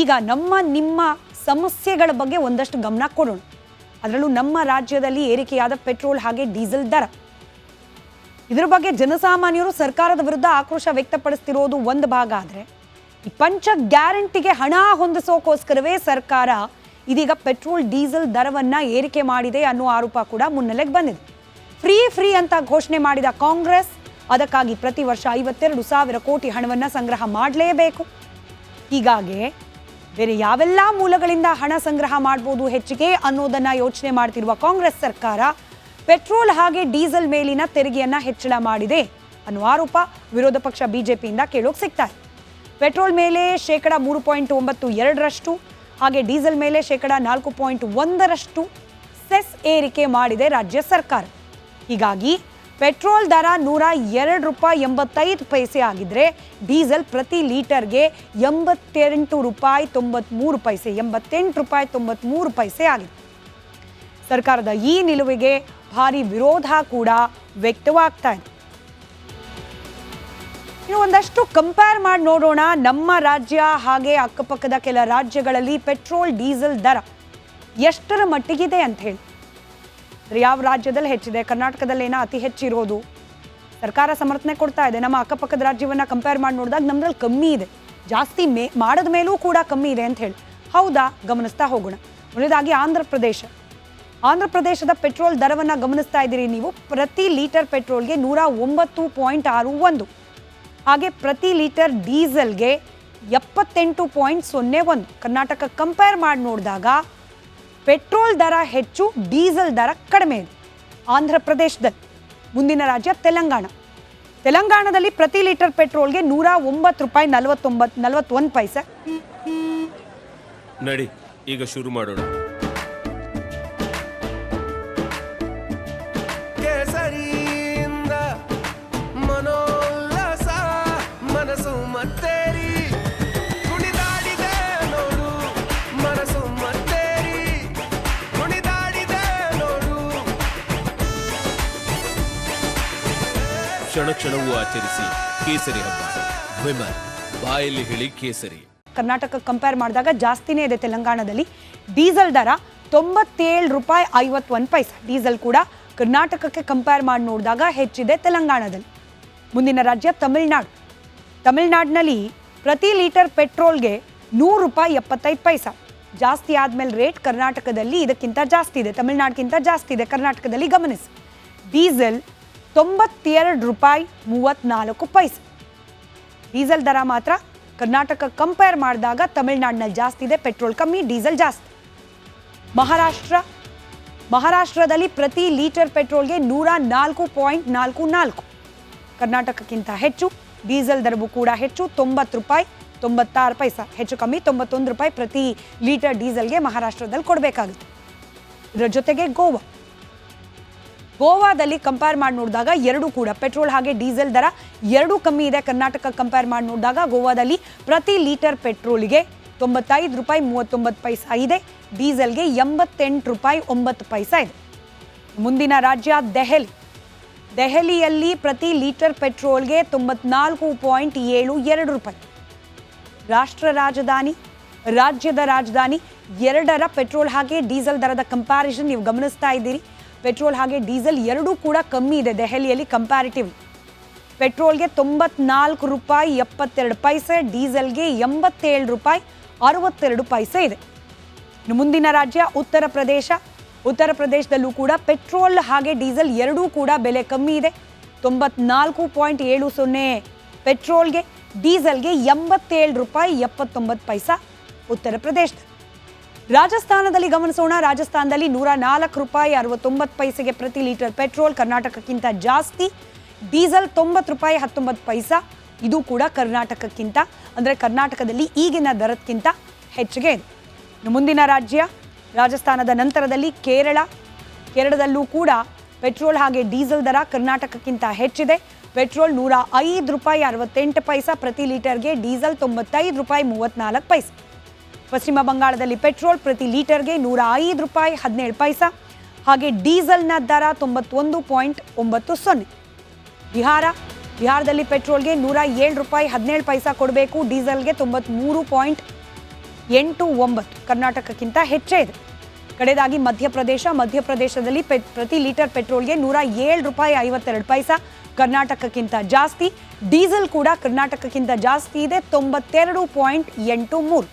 ಈಗ ನಿಮ್ಮ ಸಮಸ್ಯೆಗಳ ಬಗ್ಗೆ ಒಂದಷ್ಟು ಗಮನ ಕೊಡೋಣ. ಅದರಲ್ಲೂ ನಮ್ಮ ರಾಜ್ಯದಲ್ಲಿ ಏರಿಕೆಯಾದ ಪೆಟ್ರೋಲ್ ಹಾಗೆ ಡೀಸೆಲ್ ದರ, ಇದರ ಬಗ್ಗೆ ಜನಸಾಮಾನ್ಯರು ಸರ್ಕಾರದ ವಿರುದ್ಧ ಆಕ್ರೋಶ ವ್ಯಕ್ತಪಡಿಸ್ತಿರೋದು ಒಂದು ಭಾಗ ಆದರೆ, ಈ ಪಂಚ ಗ್ಯಾರಂಟಿಗೆ ಹಣ ಹೊಂದಿಸೋಕೋಸ್ಕರವೇ ಸರ್ಕಾರ ಇದೀಗ ಪೆಟ್ರೋಲ್ ಡೀಸೆಲ್ ದರವನ್ನ ಏರಿಕೆ ಮಾಡಿದೆ ಅನ್ನೋ ಆರೋಪ ಕೂಡ ಮುನ್ನೆಲೆಗೆ ಬಂದಿದೆ. ಫ್ರೀ ಅಂತ ಘೋಷಣೆ ಮಾಡಿದ ಕಾಂಗ್ರೆಸ್ ಅದಕ್ಕಾಗಿ ಪ್ರತಿ ವರ್ಷ 52,000 ಕೋಟಿ ಹಣವನ್ನು ಸಂಗ್ರಹ ಮಾಡಲೇಬೇಕು. ಹೀಗಾಗಿ ಬೇರೆ ಯಾವೆಲ್ಲ ಮೂಲಗಳಿಂದ ಹಣ ಸಂಗ್ರಹ ಮಾಡ್ಬೋದು ಹೆಚ್ಚಿಗೆ ಅನ್ನೋದನ್ನ ಯೋಚನೆ ಮಾಡ್ತಿರುವ ಕಾಂಗ್ರೆಸ್ ಸರ್ಕಾರ ಪೆಟ್ರೋಲ್ ಹಾಗೆ ಡೀಸೆಲ್ ಮೇಲಿನ ತೆರಿಗೆಯನ್ನ ಹೆಚ್ಚಳ ಮಾಡಿದೆ ಅನ್ನೋ ಆರೋಪ ವಿರೋಧ ಪಕ್ಷ ಬಿಜೆಪಿಯಿಂದ ಕೇಳೋಕೆ ಸಿಗ್ತಾ ಇದೆ. ಪೆಟ್ರೋಲ್ ಮೇಲೆ 3.92% ಹಾಗೆ ಡೀಸೆಲ್ ಮೇಲೆ 4.1% ಸೆಸ್ ಏರಿಕೆ ಮಾಡಿದೆ ರಾಜ್ಯ ಸರ್ಕಾರ. ಹೀಗಾಗಿ ಪೆಟ್ರೋಲ್ ದರ ₹102.85 ಆಗಿದ್ರೆ ಡೀಸೆಲ್ ಪ್ರತಿ ಲೀಟರ್ಗೆ ₹88.93 ಆಗಿದೆ. ಸರ್ಕಾರದ ಈ ನಿಲುವಿಗೆ ಭಾರಿ ವಿರೋಧ ಕೂಡ ವ್ಯಕ್ತವಾಗ್ತಾ ಇದೆ. ಇನ್ನು ಒಂದಷ್ಟು ಕಂಪೇರ್ ಮಾಡಿ ನೋಡೋಣ ನಮ್ಮ ರಾಜ್ಯ ಹಾಗೆ ಅಕ್ಕಪಕ್ಕದ ಕೆಲ ರಾಜ್ಯಗಳಲ್ಲಿ ಪೆಟ್ರೋಲ್ ಡೀಸೆಲ್ ದರ ಎಷ್ಟರ ಮಟ್ಟಿಗಿದೆ ಅಂತ ಹೇಳಿ. ಯಾವ ರಾಜ್ಯದಲ್ಲಿ ಹೆಚ್ಚಿದೆ, ಕರ್ನಾಟಕದಲ್ಲೇನೋ ಅತಿ ಹೆಚ್ಚಿರೋದು, ಸರ್ಕಾರ ಸಮರ್ಥನೆ ಕೊಡ್ತಾ ಇದೆ. ನಮ್ಮ ಅಕ್ಕಪಕ್ಕದ ರಾಜ್ಯವನ್ನು ಕಂಪೇರ್ ಮಾಡಿ ನೋಡಿದಾಗ ನಮ್ಮದ್ರಲ್ಲಿ ಕಮ್ಮಿ ಇದೆ, ಜಾಸ್ತಿ ಮಾಡಿದ ಮೇಲೂ ಕೂಡ ಕಮ್ಮಿ ಇದೆ ಅಂತ ಹೇಳಿ. ಹೌದಾ, ಗಮನಿಸ್ತಾ ಹೋಗೋಣ. ಮೊದಲದಾಗಿ ಆಂಧ್ರ ಪ್ರದೇಶದ ಪೆಟ್ರೋಲ್ ದರವನ್ನು ಗಮನಿಸ್ತಾ ಇದ್ದೀರಿ ನೀವು. ಪ್ರತಿ ಲೀಟರ್ ಪೆಟ್ರೋಲ್ಗೆ 109.61, ಹಾಗೆ ಪ್ರತಿ ಲೀಟರ್ ಡೀಸೆಲ್ಗೆ 78.01. ಕರ್ನಾಟಕ ಕಂಪೇರ್ ಮಾಡಿ ನೋಡಿದಾಗ ಪೆಟ್ರೋಲ್ ದರ ಹೆಚ್ಚು, ಡೀಸೆಲ್ ದರ ಕಡಿಮೆ ಇದೆ ಆಂಧ್ರ ಪ್ರದೇಶದಲ್ಲಿ. ಮುಂದಿನ ರಾಜ್ಯ ತೆಲಂಗಾಣದಲ್ಲಿ ಪ್ರತಿ ಲೀಟರ್ ಪೆಟ್ರೋಲ್ಗೆ ₹109.41. ನಡಿ ಈಗ ಶುರು ಮಾಡೋಣ. ಕ್ಷಣವೂ ಆಚರಿಸಿ ಕೇಸರಿ ಹಬ್ಬ. ವಿಮಲ್ ಬಾಯಲ್ಲಿ ಹೇಳಿ ಕೇಸರಿ. ಕರ್ನಾಟಕ ಕಂಪೇರ್ ಮಾಡಿದಾಗ ಜಾಸ್ತಿನೇ ಇದೆ ತೆಲಂಗಾಣದಲ್ಲಿ. ಡೀಸೆಲ್ ದರ ₹97.51. ಡೀಸೆಲ್ ಕೂಡ ಕರ್ನಾಟಕಕ್ಕೆ ಕಂಪೇರ್ ಮಾಡಿ ನೋಡಿದಾಗ ಹೆಚ್ಚಿದೆ ತೆಲಂಗಾಣದಲ್ಲಿ. ಮುಂದಿನ ರಾಜ್ಯ ತಮಿಳುನಾಡಿನಲ್ಲಿ ಪ್ರತಿ ಲೀಟರ್ ಪೆಟ್ರೋಲ್ಗೆ ₹100.75. ಜಾಸ್ತಿ ಆದ್ಮೇಲೆ ರೇಟ್ ಕರ್ನಾಟಕದಲ್ಲಿ ಇದಕ್ಕಿಂತ ಜಾಸ್ತಿ ಇದೆ, ತಮಿಳುನಾಡಿಗಿಂತ ಜಾಸ್ತಿ ಇದೆ ಕರ್ನಾಟಕದಲ್ಲಿ. ಗಮನಿಸಿ, ಡೀಸೆಲ್ ₹92.34. ಡೀಸೆಲ್ ದರ ಮಾತ್ರ ಕರ್ನಾಟಕ ಕಂಪೇರ್ ಮಾಡಿದಾಗ ತಮಿಳುನಾಡಿನಲ್ಲಿ ಜಾಸ್ತಿ ಇದೆ, ಪೆಟ್ರೋಲ್ ಕಮ್ಮಿ, ಡೀಸೆಲ್ ಜಾಸ್ತಿ. ಮಹಾರಾಷ್ಟ್ರದಲ್ಲಿ ಪ್ರತಿ ಲೀಟರ್ ಪೆಟ್ರೋಲ್ಗೆ ₹104.44. ಕರ್ನಾಟಕಕ್ಕಿಂತ ಹೆಚ್ಚು. ಡೀಸೆಲ್ ದರವು ಕೂಡ ಹೆಚ್ಚು, ₹90.96. ಹೆಚ್ಚು ಕಮ್ಮಿ ₹91 ಪ್ರತಿ ಲೀಟರ್ ಡೀಸೆಲ್ಗೆ ಮಹಾರಾಷ್ಟ್ರದಲ್ಲಿ ಕೊಡಬೇಕಾಗುತ್ತೆ. ಇದರ ಜೊತೆಗೆ ಗೋವಾದಲ್ಲಿ ಕಂಪೇರ್ ಮಾಡಿ ನೋಡಿದಾಗ ಎರಡೂ ಕೂಡ ಪೆಟ್ರೋಲ್ ಹಾಗೆ ಡೀಸೆಲ್ ದರ ಎರಡೂ ಕಮ್ಮಿ ಇದೆ. ಕರ್ನಾಟಕ ಕಂಪೇರ್ ಮಾಡಿ ನೋಡಿದಾಗ ಗೋವಾದಲ್ಲಿ ಪ್ರತಿ ಲೀಟರ್ ಪೆಟ್ರೋಲಿಗೆ ₹95.39 ಇದೆ, ಡೀಸೆಲ್ಗೆ ₹88.09 ಇದೆ. ಮುಂದಿನ ರಾಜ್ಯ ದೆಹಲಿಯಲ್ಲಿ ಪ್ರತಿ ಲೀಟರ್ ಪೆಟ್ರೋಲ್ಗೆ ₹94.72. ರಾಜ್ಯದ ರಾಜಧಾನಿ ಎರಡರ ಪೆಟ್ರೋಲ್ ಹಾಗೆ ಡೀಸೆಲ್ ದರದ ಕಂಪ್ಯಾರಿಸನ್ ನೀವು ಗಮನಿಸ್ತಾ ಇದ್ದೀರಿ. ಪೆಟ್ರೋಲ್ ಹಾಗೆ ಡೀಸೆಲ್ ಎರಡೂ ಕೂಡ ಕಮ್ಮಿ ಇದೆ ದೆಹಲಿಯಲ್ಲಿ ಕಂಪ್ಯಾರಿಟಿವ್. ಪೆಟ್ರೋಲ್ಗೆ ₹94.72, ಡೀಸೆಲ್ಗೆ ₹87.62 ಇದೆ. ಇನ್ನು ಮುಂದಿನ ರಾಜ್ಯ ಉತ್ತರ ಪ್ರದೇಶದಲ್ಲೂ ಕೂಡ ಪೆಟ್ರೋಲ್ ಹಾಗೆ ಡೀಸೆಲ್ ಎರಡೂ ಕೂಡ ಬೆಲೆ ಕಮ್ಮಿ ಇದೆ. 94.70 ಪೆಟ್ರೋಲ್ಗೆ, ಡೀಸೆಲ್ಗೆ ₹87.79 ಉತ್ತರ ಪ್ರದೇಶದಲ್ಲಿ. ರಾಜಸ್ಥಾನದಲ್ಲಿ ಗಮನಿಸೋಣ. ರಾಜಸ್ಥಾನದಲ್ಲಿ ₹104.69 ಪ್ರತಿ ಲೀಟರ್ ಪೆಟ್ರೋಲ್, ಕರ್ನಾಟಕಕ್ಕಿಂತ ಜಾಸ್ತಿ. ಡೀಸೆಲ್ ₹90.19, ಇದು ಕೂಡ ಕರ್ನಾಟಕಕ್ಕಿಂತ, ಅಂದರೆ ಕರ್ನಾಟಕದಲ್ಲಿ ಈಗಿನ ದರಕ್ಕಿಂತ ಹೆಚ್ಚಿಗೆ ಇದೆ. ಮುಂದಿನ ರಾಜ್ಯ ರಾಜಸ್ಥಾನದ ನಂತರದಲ್ಲಿ ಕೇರಳದಲ್ಲೂ ಕೂಡ ಪೆಟ್ರೋಲ್ ಹಾಗೆ ಡೀಸೆಲ್ ದರ ಕರ್ನಾಟಕಕ್ಕಿಂತ ಹೆಚ್ಚಿದೆ. ಪೆಟ್ರೋಲ್ ₹105.68 ಪ್ರತಿ ಲೀಟರ್ಗೆ, ಡೀಸೆಲ್ ₹95.34. ಪಶ್ಚಿಮ ಬಂಗಾಳದಲ್ಲಿ ಪೆಟ್ರೋಲ್ ಪ್ರತಿ ಲೀಟರ್ಗೆ ₹105.17, ಹಾಗೆ ಡೀಸೆಲ್ನ ದರ $91.90. ಬಿಹಾರದಲ್ಲಿ ಪೆಟ್ರೋಲ್ಗೆ ₹107.17 ಕೊಡಬೇಕು, ಡೀಸೆಲ್ಗೆ 8.9 ಕರ್ನಾಟಕಕ್ಕಿಂತ ಹೆಚ್ಚೇ ಇದೆ. ಕಡೆದಾಗಿ ಮಧ್ಯಪ್ರದೇಶದಲ್ಲಿ ಪ್ರತಿ ಲೀಟರ್ ಪೆಟ್ರೋಲ್ಗೆ 107 ರೂಪಾಯಿ 52 ಪೈಸಾ, ಕರ್ನಾಟಕಕ್ಕಿಂತ ಜಾಸ್ತಿ. ಡೀಸೆಲ್ ಕೂಡ ಕರ್ನಾಟಕಕ್ಕಿಂತ ಜಾಸ್ತಿ ಇದೆ, 92.83.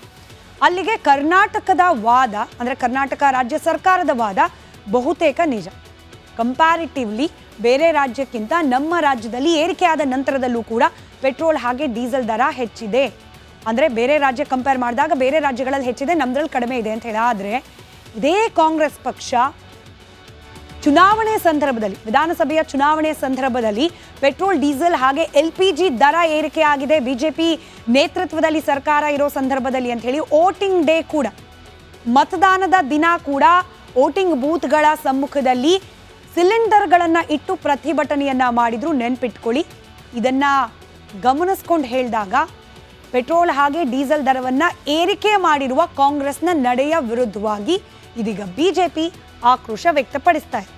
ಅಲ್ಲಿಗೆ ಕರ್ನಾಟಕದ ವಾದ ಅಂದರೆ ಕರ್ನಾಟಕ ರಾಜ್ಯ ಸರ್ಕಾರದ ವಾದ ಬಹುತೇಕ ನಿಜ. ಕಂಪ್ಯಾರಿಟಿವ್ಲಿ ಬೇರೆ ರಾಜ್ಯಕ್ಕಿಂತ ನಮ್ಮ ರಾಜ್ಯದಲ್ಲಿ ಏರಿಕೆಯಾದ ನಂತರದಲ್ಲೂ ಕೂಡ ಪೆಟ್ರೋಲ್ ಹಾಗೆ ಡೀಸೆಲ್ ದರ ಹೆಚ್ಚಿದೆ. ಅಂದರೆ ಬೇರೆ ರಾಜ್ಯ ಕಂಪೇರ್ ಮಾಡಿದಾಗ ಬೇರೆ ರಾಜ್ಯಗಳಲ್ಲಿ ಹೆಚ್ಚಿದೆ, ನಮ್ಮದ್ರಲ್ಲಿ ಕಡಿಮೆ ಇದೆ ಅಂತ ಹೇಳಿ. ಆದರೆ ಇದೇ ಕಾಂಗ್ರೆಸ್ ಪಕ್ಷ ಚುನಾವಣೆ ಸಂದರ್ಭದಲ್ಲಿ, ವಿಧಾನಸಭೆಯ ಚುನಾವಣೆ ಸಂದರ್ಭದಲ್ಲಿ ಪೆಟ್ರೋಲ್ ಡೀಸೆಲ್ ಹಾಗೆ LPG ದರ ಏರಿಕೆ ಆಗಿದೆ ಬಿಜೆಪಿ ನೇತೃತ್ವದಲ್ಲಿ ಸರ್ಕಾರ ಇರೋ ಸಂದರ್ಭದಲ್ಲಿ ಅಂತ ಹೇಳಿ ವೋಟಿಂಗ್ ಡೇ ಕೂಡ, ಮತದಾನದ ದಿನ ಕೂಡ ವೋಟಿಂಗ್ ಬೂತ್ಗಳ ಸಮ್ಮುಖದಲ್ಲಿ ಸಿಲಿಂಡರ್ಗಳನ್ನು ಇಟ್ಟು ಪ್ರತಿಭಟನೆಯನ್ನ ಮಾಡಿದ್ರು. ನೆನ್ಪಿಟ್ಕೊಳ್ಳಿ, ಇದನ್ನ ಗಮನಿಸ್ಕೊಂಡು ಹೇಳಿದಾಗ ಪೆಟ್ರೋಲ್ ಹಾಗೆ ಡೀಸೆಲ್ ದರವನ್ನ ಏರಿಕೆ ಮಾಡಿರುವ ಕಾಂಗ್ರೆಸ್ನ ನಡೆಯ ವಿರುದ್ಧವಾಗಿ ಇದೀಗ ಬಿಜೆಪಿ ಆಕ್ರೋಶ ವ್ಯಕ್ತಪಡಿಸ್ತಾ ಇದೆ.